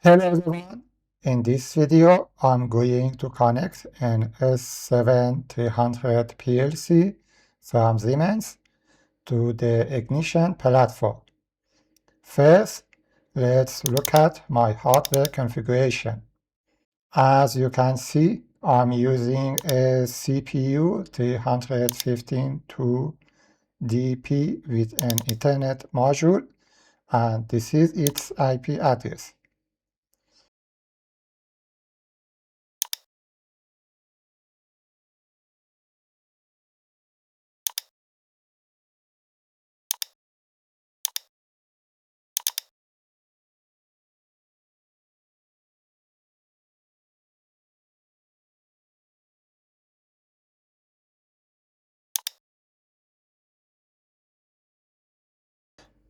Hello everyone, in this video I'm going to connect an S7-300 PLC from Siemens to the Ignition platform. First, let's look at my hardware configuration. As you can see, I'm using a CPU 315.2DP with an Ethernet module, and this is its IP address.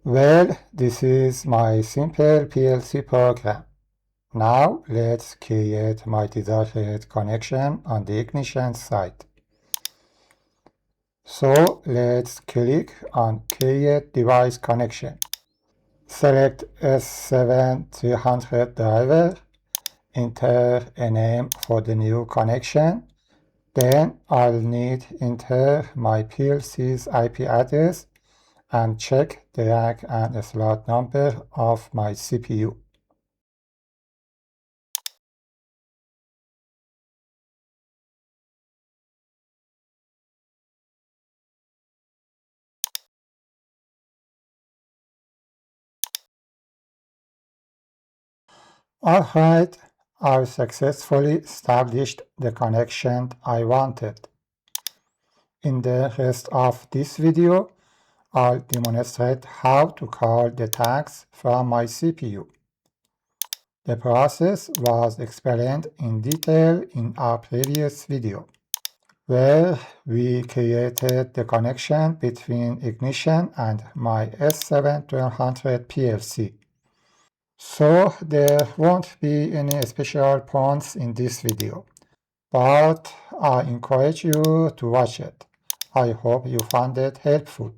Well, this is my simple PLC program. Now let's create my desired connection on the Ignition side. So let's click on Create Device Connection. Select S7-300 driver, enter a name for the new connection. Then I'll need enter my PLC's IP address and check the rack and slot number of my CPU. Alright, I've successfully established the connection I wanted. In the rest of this video, I'll demonstrate how to call the tags from my CPU. The process was explained in detail in our previous video, where we created the connection between Ignition and my S7-300 PLC. So there won't be any special points in this video, but I encourage you to watch it. I hope you found it helpful.